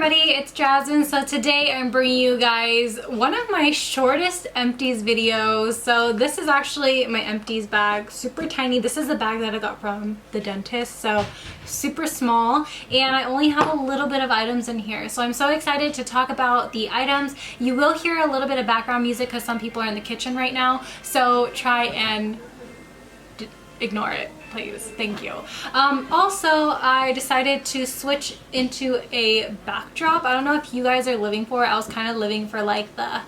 everybody, it's Jasmine. So today I'm bringing you guys one of my shortest Empties videos. So this is actually my Empties bag, super tiny. This is the bag that I got from the dentist, so super small, and I only have a little bit of items in here. So I'm so excited to talk about the items. You will hear a little bit of background music because some people are in the kitchen right now, so try and ignore it, please. Thank you. Also, I decided to switch into a backdrop. I don't know if you guys are living for it. I was kind of living for like the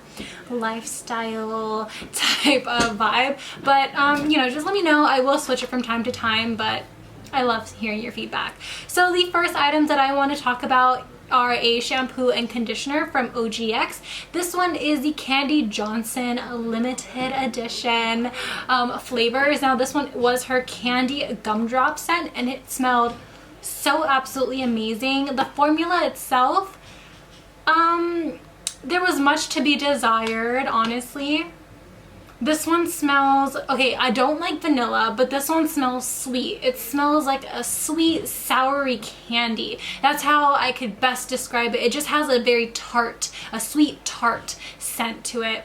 lifestyle type of vibe, but you know, just let me know. I will switch it from time to time, but I love hearing your feedback. So the first items that I want to talk about are a shampoo and conditioner from OGX. This one is the Kandee Johnson limited edition flavors. Now this one was her Kandee Gumdrop scent, and it smelled so absolutely amazing. The formula itself, there was much to be desired, honestly. This one smells, okay, I don't like vanilla, but this one smells sweet. It smells like a sweet, soury candy. That's how I could best describe it. It just has a very tart, a sweet tart scent to it.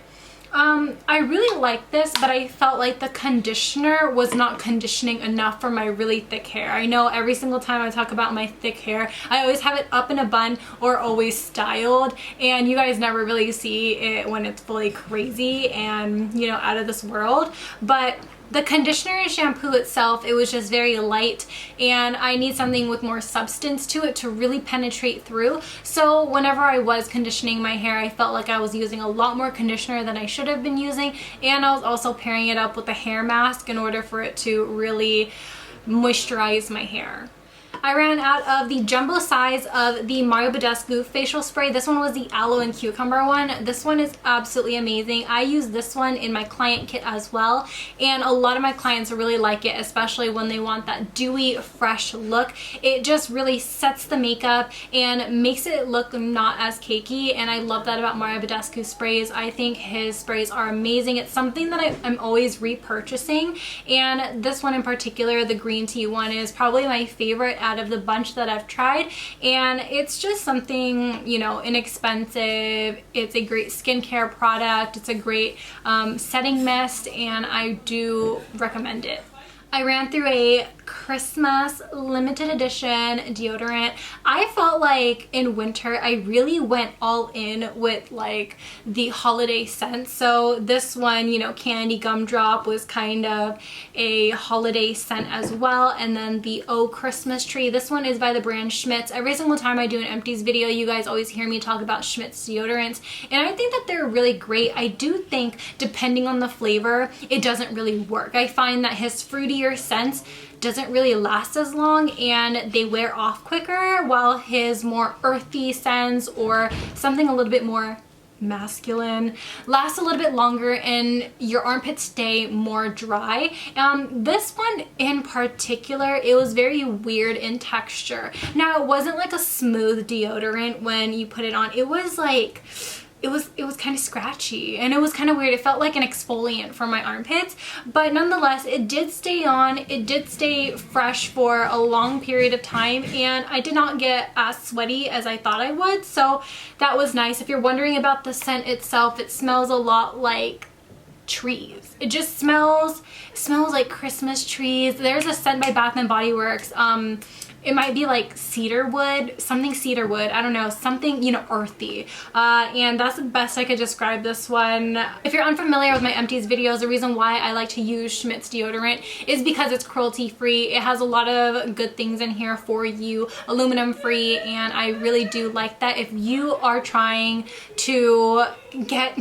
I really like this, but I felt like the conditioner was not conditioning enough for my really thick hair. I know every single time I talk about my thick hair, I always have it up in a bun or always styled, and you guys never really see it when it's fully crazy and, you know, out of this world. But the conditioner and shampoo itself, it was just very light, and I need something with more substance to it to really penetrate through. So whenever I was conditioning my hair, I felt like I was using a lot more conditioner than I should have been using, and I was also pairing it up with a hair mask in order for it to really moisturize my hair. I ran out of the jumbo size of the Badescu facial spray. This one was the aloe and cucumber one. This one is absolutely amazing. I use this one in my client kit as well, and a lot of my clients really like it, especially when they want that dewy, fresh look. It just really sets the makeup and makes it look not as cakey, and I love that about Badescu sprays. I think his sprays are amazing. It's something that I'm always repurchasing, and this one in particular, the green tea one, is probably my favorite out of the bunch that I've tried, and it's just something, you know, inexpensive. It's a great skincare product. It's a great setting mist, and I do recommend it. I ran through a Christmas limited edition deodorant. I felt like in winter I really went all in with like the holiday scents. So this one, you know, Kandee Gumdrop was kind of a holiday scent as well, and then the Oh Christmas Tree. This one is by the brand Shmidt. Every single time I do an Empties video, you guys always hear me talk about Shmidt's deodorants, and I think that they're really great. I do think depending on the flavor, it doesn't really work. I find that his fruitier scents doesn't really last as long and they wear off quicker, while his more earthy scents or something a little bit more masculine last a little bit longer and your armpits stay more dry. This one in particular, it was very weird in texture. Now, it wasn't like a smooth deodorant when you put it on. It was like, it was kind of scratchy, and it was kind of weird. It felt like an exfoliant for my armpits, but nonetheless, it did stay on. It did stay fresh for a long period of time, and I did not get as sweaty as I thought I would, so that was nice. If you're wondering about the scent itself, it smells a lot like trees. It just smells like Christmas trees. There's a scent by Bath and Body Works. It might be like cedar wood, something cedar wood, I don't know, something, you know, earthy. And that's the best I could describe this one. If you're unfamiliar with my Empties videos, the reason why I like to use Shmidt's deodorant is because it's cruelty free. It has a lot of good things in here for you, aluminum free, and I really do like that. If you are trying to get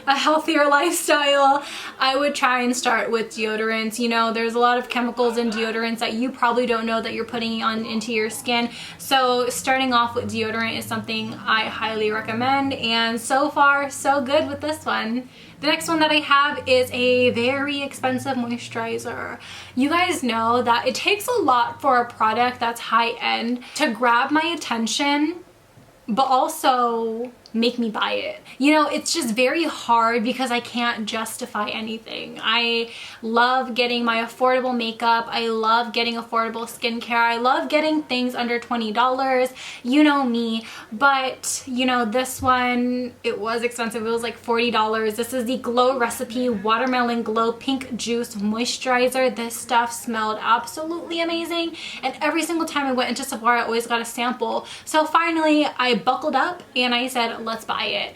a healthier lifestyle, I would try and start with deodorants. You know, there's a lot of chemicals in deodorants that you probably don't know that you're putting on into your skin, so starting off with deodorant is something I highly recommend, and so far so good with this one. The next one that I have is a very expensive moisturizer. You guys know that it takes a lot for a product that's high-end to grab my attention, but also make me buy it. You know, it's just very hard because I can't justify anything. I love getting my affordable makeup. I love getting affordable skincare. I love getting things under $20. You know me. But, you know, this one, it was expensive. It was like $40. This is the Glow Recipe Watermelon Glow Pink Juice Moisturizer. This stuff smelled absolutely amazing. And every single time I went into Sephora, I always got a sample. So finally, I buckled up and I said, let's buy it.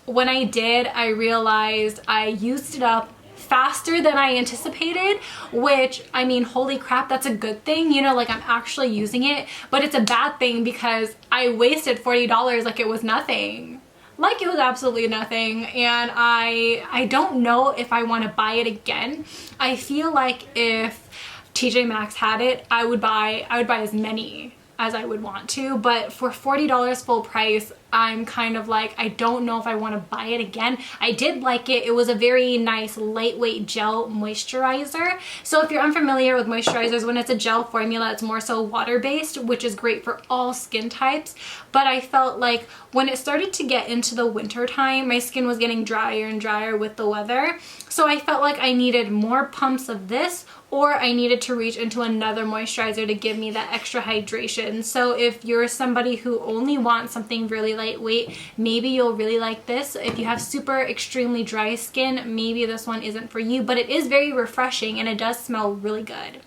When I did, I realized I used it up faster than I anticipated, which, I mean, holy crap, that's a good thing, you know, like I'm actually using it, but it's a bad thing because I wasted $40 like it was nothing. Like it was absolutely nothing, and I don't know if I want to buy it again. I feel like if TJ Maxx had it, I would buy as many as I would want to, but for $40 full price, I'm kind of like, I don't know if I want to buy it again. I did like it. It was a very nice lightweight gel moisturizer. So if you're unfamiliar with moisturizers, when it's a gel formula, it's more so water-based, which is great for all skin types. But I felt like when it started to get into the winter time, my skin was getting drier and drier with the weather. So I felt like I needed more pumps of this, or I needed to reach into another moisturizer to give me that extra hydration. So if you're somebody who only wants something really lightweight, maybe you'll really like this. If you have super extremely dry skin, maybe this one isn't for you, but it is very refreshing and it does smell really good.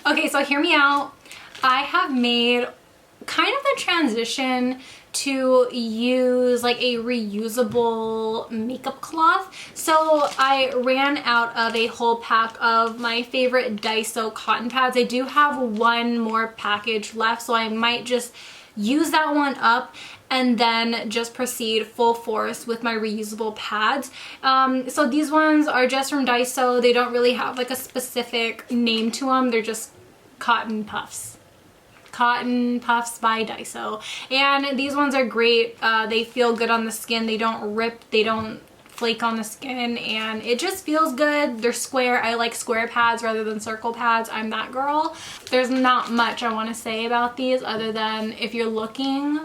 Okay, so hear me out. I have made kind of the transition to use like a reusable makeup cloth. So I ran out of a whole pack of my favorite Daiso cotton pads. I do have one more package left, so I might just use that one up and then just proceed full force with my reusable pads. So these ones are just from Daiso. They don't really have like a specific name to them. They're just cotton puffs. Cotton Puffs by Daiso, and these ones are great. They feel good on the skin. They don't rip, they don't flake on the skin, and it just feels good. They're square. I like square pads rather than circle pads. I'm that girl. There's not much I want to say about these other than if you're looking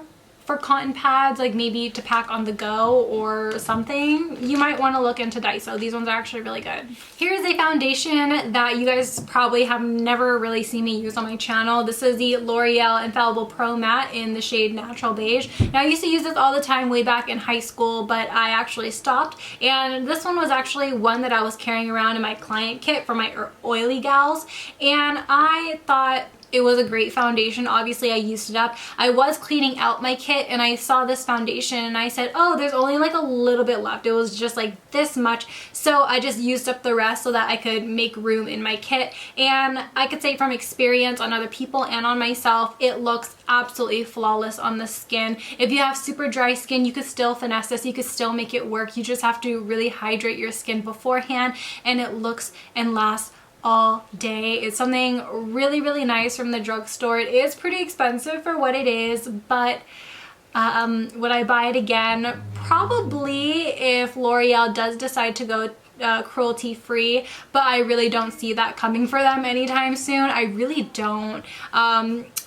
for cotton pads, like maybe to pack on the go or something, you might want to look into Daiso. These ones are actually really good. Here's a foundation that you guys probably have never really seen me use on my channel. This is the Loreal Infallible Pro Matte in the shade Natural Beige. Now, I used to use this all the time way back in high school, but I actually stopped. And this one was actually one that I was carrying around in my client kit for my oily gals. And I thought it was a great foundation. Obviously, I used it up. I was cleaning out my kit and I saw this foundation and I said, oh, there's only like a little bit left. It was just like this much. So I just used up the rest so that I could make room in my kit. And I could say from experience on other people and on myself, it looks absolutely flawless on the skin. If you have super dry skin, you could still finesse this. You could still make it work. You just have to really hydrate your skin beforehand, and it looks and lasts all day. It's something really, really nice from the drugstore. It is pretty expensive for what it is, but would I buy it again? Probably, if L'Oreal does decide to go cruelty free, but I really don't see that coming for them anytime soon. I really don't.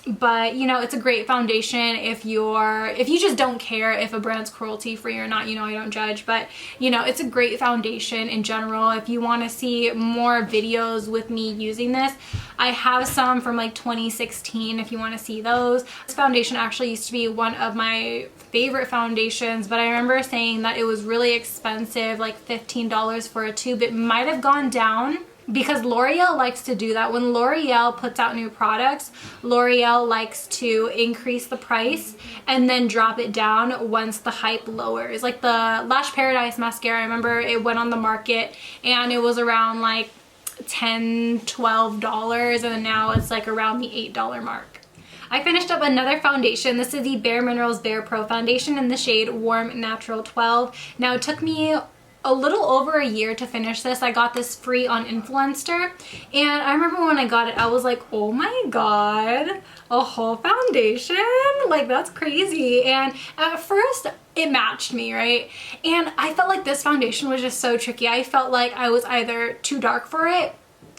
But you know, it's a great foundation if you just don't care if a brand's cruelty free or not. You know, I don't judge, but you know, it's a great foundation in general. If you want to see more videos with me using this, I have some from like 2016 if you want to see those. This foundation actually used to be one of my favorite foundations, but I remember saying that it was really expensive, like $15 for a tube. It might have gone down, because L'Oreal likes to do that. When L'Oreal puts out new products, L'Oreal likes to increase the price and then drop it down once the hype lowers. Like the Lash Paradise mascara, I remember it went on the market and it was around like $10, $12, and now it's like around the $8 mark. I finished up another foundation. This is the Bare Minerals Bare Pro Foundation in the shade Warm Natural 12. Now, it took me a little over a year to finish this. I got this free on Influencer, and I remember when I got it, I was like, oh my god, a whole foundation? Like, that's crazy. And at first, it matched me, right? And I felt like this foundation was just so tricky. I felt like I was either too dark for it,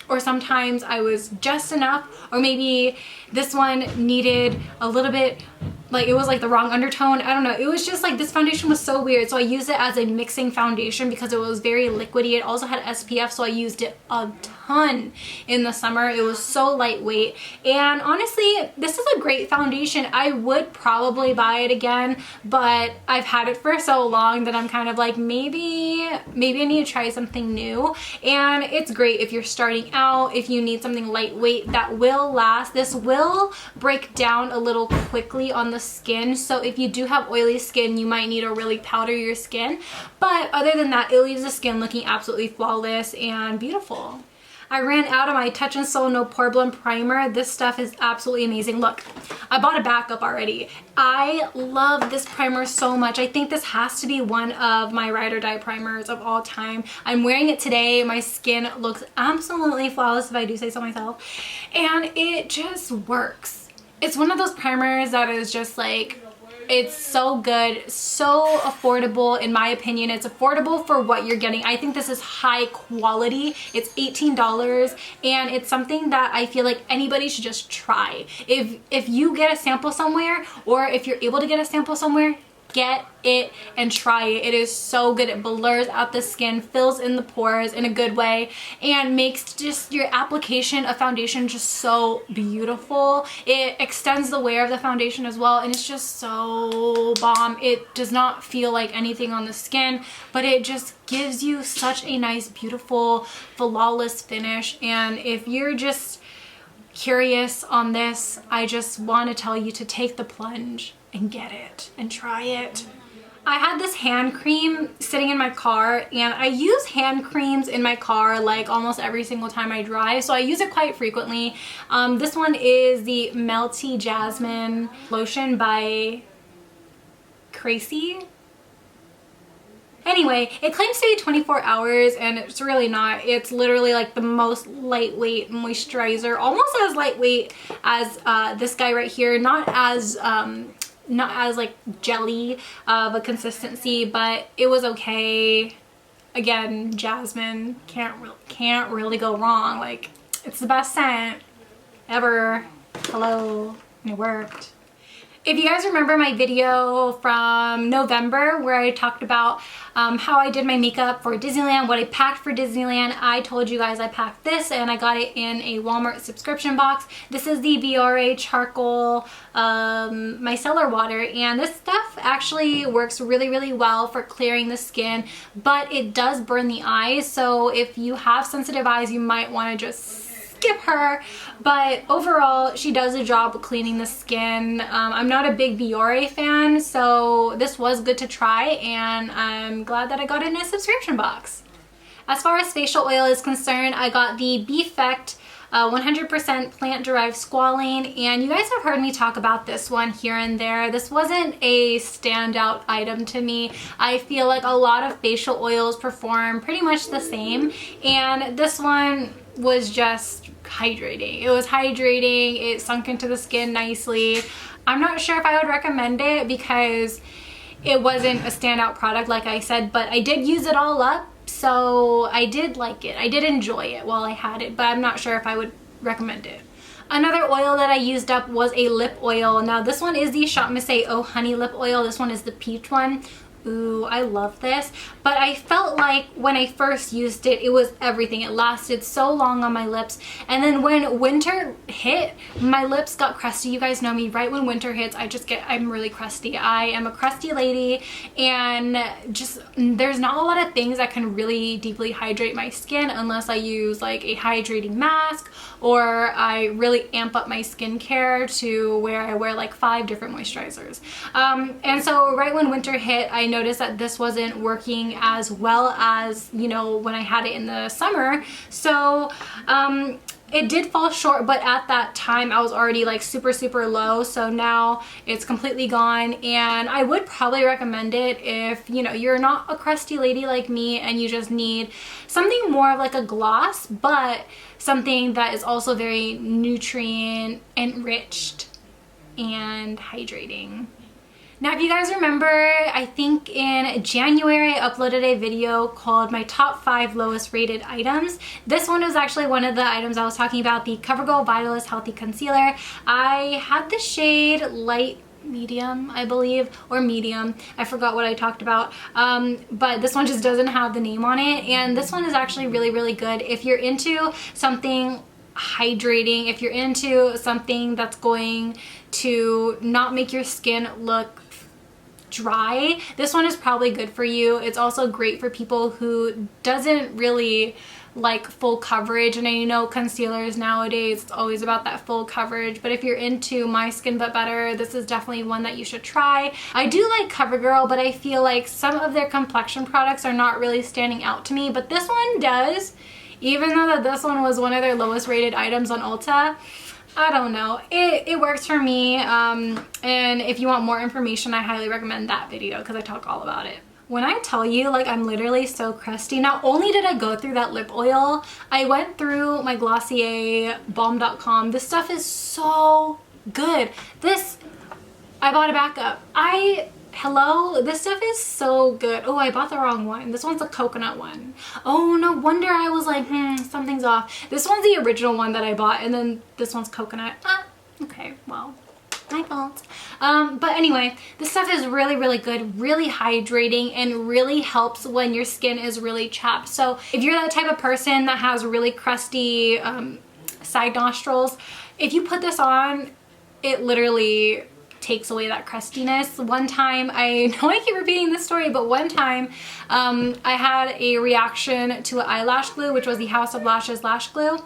or sometimes I was just enough, or maybe this one needed a little bit like it was like the wrong undertone. I don't know. It was just like this foundation was so weird. So I used it as a mixing foundation because it was very liquidy. It also had SPF, so I used it a ton in the summer. It was so lightweight. And honestly, this is a great foundation. I would probably buy it again, but I've had it for so long that I'm kind of like, maybe I need to try something new. And it's great if you're starting out, if you need something lightweight that will last. This will break down a little quickly on the skin, so if you do have oily skin, you might need to really powder your skin, but other than that, it leaves the skin looking absolutely flawless and beautiful. I ran out of my Touch in Sol No Poreblem primer. This stuff is absolutely amazing. Look, I bought a backup already. I love this primer so much. I think this has to be one of my ride or die primers of all time. I'm wearing it today. My skin looks absolutely flawless, if I do say so myself, and it just works. It's one of those primers that is just like, it's so good, so affordable in my opinion. It's affordable for what you're getting. I think this is high quality. It's $18 and it's something that I feel like anybody should just try. If you get a sample somewhere, or if you're able to get a sample somewhere, get it and try it. It is so good. It blurs out the skin, fills in the pores in a good way, and makes just your application of foundation just so beautiful. It extends the wear of the foundation as well, and it's just so bomb. It does not feel like anything on the skin, but it just gives you such a nice, beautiful, flawless finish. And if you're just curious on this, I just want to tell you to take the plunge and get it and try it. I had this hand cream sitting in my car, and I use hand creams in my car like almost every single time I drive, so I use it quite frequently. This one is the Melty Jasmine lotion by Kracie. Anyway, it claims to be 24 hours and it's really not. It's literally like the most lightweight moisturizer, almost as lightweight as this guy right here. Not as like jelly of a consistency, but it was okay. Again, Jasmine, can't really go wrong. Like, it's the best scent ever. Hello, and it worked. If you guys remember my video from November where I talked about how I did my makeup for Disneyland, what I packed for Disneyland, I told you guys I packed this and I got it in a Walmart subscription box. This is the Biore Charcoal Micellar water, and this stuff actually works really, really well for clearing the skin, but it does burn the eyes, so if you have sensitive eyes, you might want to just skip her, but overall she does a job of cleaning the skin. I'm not a big Biore fan, so this was good to try, and I'm glad that I got it in a subscription box. As far as facial oil is concerned, I got the Bffect 100% plant-derived squalene, and you guys have heard me talk about this one here and there. This wasn't a standout item to me. I feel like a lot of facial oils perform pretty much the same, and this one was just hydrating. It was hydrating. It sunk into the skin nicely. I'm not sure if I would recommend it because it wasn't a standout product, like I said, but I did use it all up, so I did like it. I did enjoy it while I had it, but I'm not sure if I would recommend it. Another oil that I used up was a lip oil. Now this one is the ShopMissA Oh Honey lip oil. This one is the peach one. Ooh, I love this, but I felt like when I first used it, it was everything. It lasted so long on my lips, and then when winter hit, my lips got crusty. You guys know me, right when winter hits, I'm really crusty. I am a crusty lady, and just there's not a lot of things that can really deeply hydrate my skin unless I use like a hydrating mask, or I really amp up my skincare to where I wear like 5 different moisturizers. And so right when winter hit, I noticed that this wasn't working as well as, you know, when I had it in the summer. So it did fall short, but at that time I was already like super low, so now it's completely gone, and I would probably recommend it if, you know, you're not a crusty lady like me and you just need something more of like a gloss, but something that is also very nutrient enriched and hydrating. Now, if you guys remember, I think in January I uploaded a video called my top 5 lowest rated items. This one was actually one of the items I was talking about, the Covergirl Vitalist Healthy Concealer. I had the shade Light medium, I believe, or medium. I forgot what I talked about. But this one just doesn't have the name on it. And this one is actually really, really good if you're into something hydrating, if you're into something that's going to not make your skin look dry. This one is probably good for you. It's also great for people who doesn't really like full coverage, and I know concealers nowadays, it's always about that full coverage, but if you're into My Skin But Better, this is definitely one that you should try. I do like Covergirl, but I feel like some of their complexion products are not really standing out to me, but this one does, even though that this one was one of their lowest rated items on Ulta. I don't know, it works for me, and if you want more information, I highly recommend that video because I talk all about it. When I tell you, like, I'm literally so crusty, not only did I go through that lip oil, I went through my Glossier Balm.com. This stuff is so good. This, I bought a backup. Hello, this stuff is so good. Oh, I bought the wrong one. This one's a coconut one. Oh, no wonder I was like, something's off. This one's the original one that I bought, and then this one's coconut. Okay, well, my fault. But anyway, this stuff is really, really good, really hydrating, and really helps when your skin is really chapped. So if you're that type of person that has really crusty side nostrils, if you put this on, it literally takes away that crustiness. One time, I know I keep repeating this story, but one time I had a reaction to an eyelash glue, which was the House of Lashes lash glue,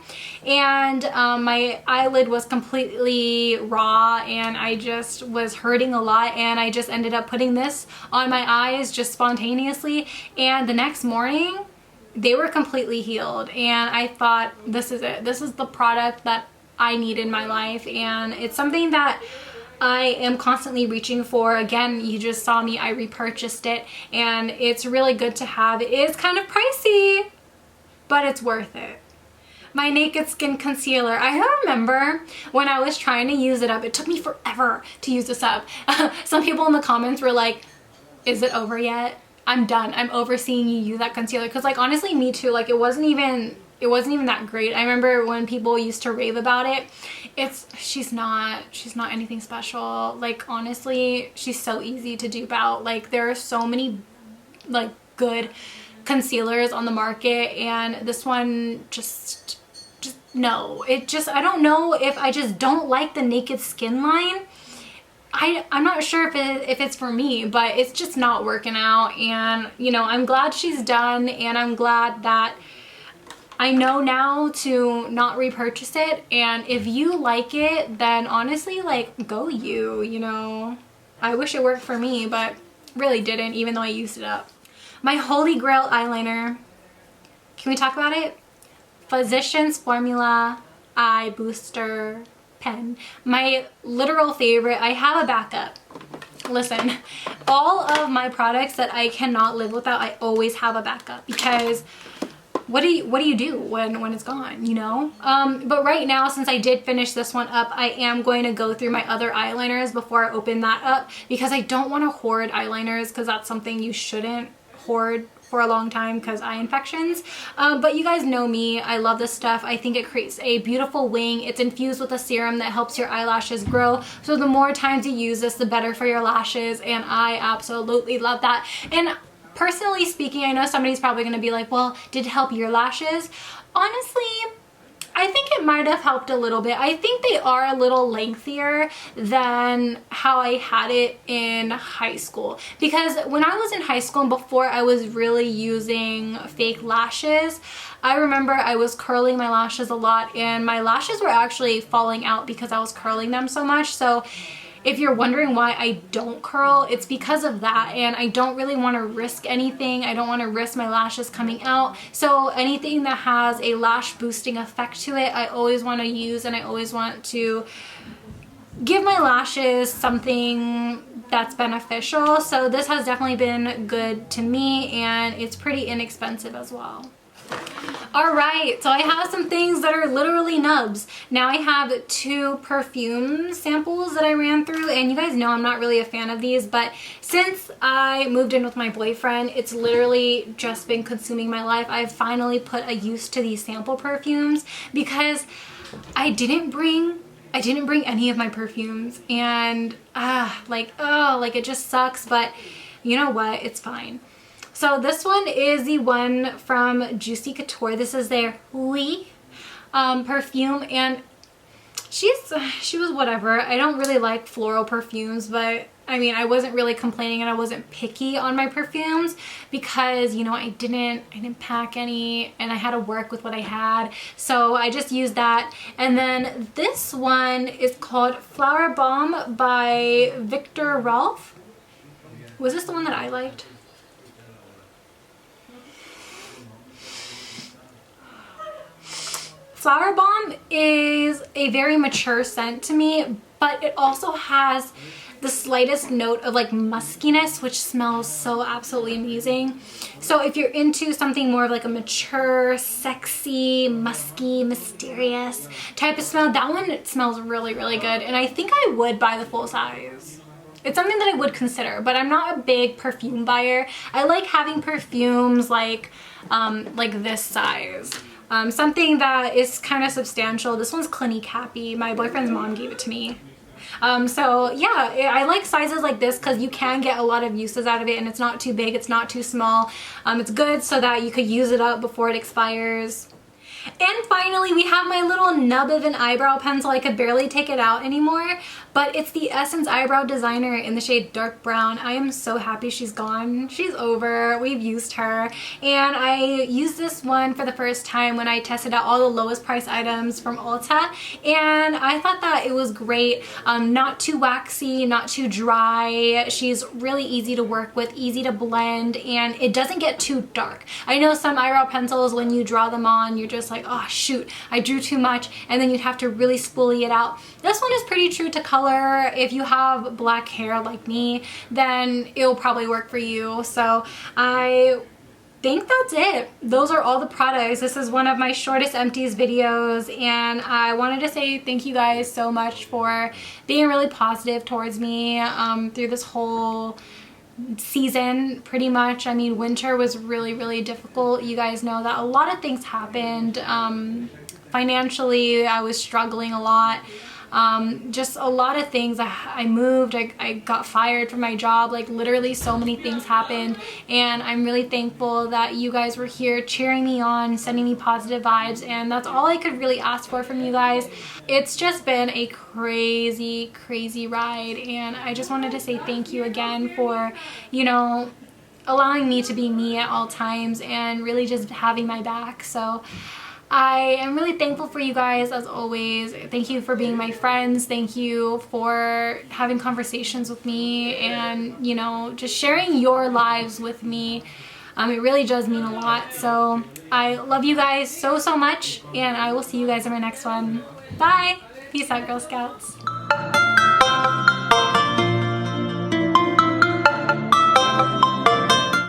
and my eyelid was completely raw and I just was hurting a lot, and I just ended up putting this on my eyes just spontaneously, and the next morning they were completely healed, and I thought, this is it. This is the product that I need in my life, and it's something that I am constantly reaching for. Again, you just saw me, I repurchased it, and it's really good to have. It is kind of pricey, but it's worth it. My Naked Skin Concealer. I remember when I was trying to use it up, it took me forever to use this up. Some people in the comments were like, is it over yet? I'm done. I'm over seeing you use that concealer. Because like, honestly, me too. Like, it wasn't even that great. I remember when people used to rave about it. She's not anything special. Like, honestly, she's so easy to dupe out. Like, there are so many like good concealers on the market, and this one just no. I don't know if I just don't like the Naked Skin line. I'm not sure if it's for me, but it's just not working out, and you know, I'm glad she's done, and I'm glad that I know now to not repurchase it. And if you like it, then honestly, like, go you know. I wish it worked for me, but really didn't, even though I used it up. My Holy Grail eyeliner. Can we talk about it? Physicians Formula Eye Booster Pen. My literal favorite. I have a backup. Listen, all of my products that I cannot live without, I always have a backup, because what do you do when it's gone, you know? But right now, since I did finish this one up, I am going to go through my other eyeliners before I open that up, because I don't want to hoard eyeliners, because that's something you shouldn't hoard for a long time, because eye infections. But you guys know me, I love this stuff. I think it creates a beautiful wing. It's infused with a serum that helps your eyelashes grow, so the more times you use this, the better for your lashes, and I absolutely love that. And personally speaking, I know somebody's probably going to be like, well, did it help your lashes? Honestly, I think it might have helped a little bit. I think they are a little lengthier than how I had it in high school. Because when I was in high school and before I was really using fake lashes, I remember I was curling my lashes a lot, and my lashes were actually falling out because I was curling them so much. So if you're wondering why I don't curl, it's because of that, and I don't really want to risk anything. I don't want to risk my lashes coming out. So anything that has a lash boosting effect to it, I always want to use, and I always want to give my lashes something that's beneficial. So this has definitely been good to me, and it's pretty inexpensive as well. Alright, so I have some things that are literally nubs. Now I have 2 perfume samples that I ran through, and you guys know I'm not really a fan of these, but since I moved in with my boyfriend, it's literally just been consuming my life. I've finally put a use to these sample perfumes, because I didn't bring I didn't bring any of my perfumes, and like it just sucks, but you know what, it's fine. So this one is the one from Juicy Couture. This is their Hui perfume, and she was whatever. I don't really like floral perfumes, but I mean, I wasn't really complaining and I wasn't picky on my perfumes because, you know, I didn't pack any and I had to work with what I had. So I just used that. And then this one is called Flower Balm by Viktor Rolf. Was this the one that I liked? Flower Balm is a very mature scent to me, but it also has the slightest note of like muskiness, which smells so absolutely amazing. So if you're into something more of like a mature, sexy, musky, mysterious type of smell, that one, it smells really, really good. And I think I would buy the full size. It's something that I would consider, but I'm not a big perfume buyer. I like having perfumes like this size. Something that is kind of substantial. This one's Clinique Happy. My boyfriend's mom gave it to me. So yeah, I like sizes like this because you can get a lot of uses out of it, and it's not too big, it's not too small. It's good so that you could use it up before it expires. And finally, we have my little nub of an eyebrow pencil. I could barely take it out anymore, but it's the Essence Eyebrow Designer in the shade Dark Brown. I am so happy she's gone. She's over. We've used her. And I used this one for the first time when I tested out all the lowest price items from Ulta. And I thought that it was great. Not too waxy, not too dry. She's really easy to work with, easy to blend, and it doesn't get too dark. I know some eyebrow pencils, when you draw them on, you're just like, oh shoot, I drew too much, and then you'd have to really spoolie it out. This one is pretty true to color. If you have black hair like me, then it'll probably work for you. So I think that's it. Those are all the products. This is one of my shortest Empties videos, and I wanted to say thank you guys so much for being really positive towards me through this whole season, pretty much. I mean, winter was really, really difficult. You guys know that a lot of things happened. Financially, I was struggling a lot. Just a lot of things. I moved, I got fired from my job, like literally so many things happened, and I'm really thankful that you guys were here cheering me on, sending me positive vibes, and that's all I could really ask for from you guys. It's just been a crazy, crazy ride, and I just wanted to say thank you again for, you know, allowing me to be me at all times and really just having my back. So I am really thankful for you guys as always. Thank you for being my friends. Thank you for having conversations with me and, you know, just sharing your lives with me. It really does mean a lot. So I love you guys so, so much, and I will see you guys in my next one. Bye! Peace out, Girl Scouts.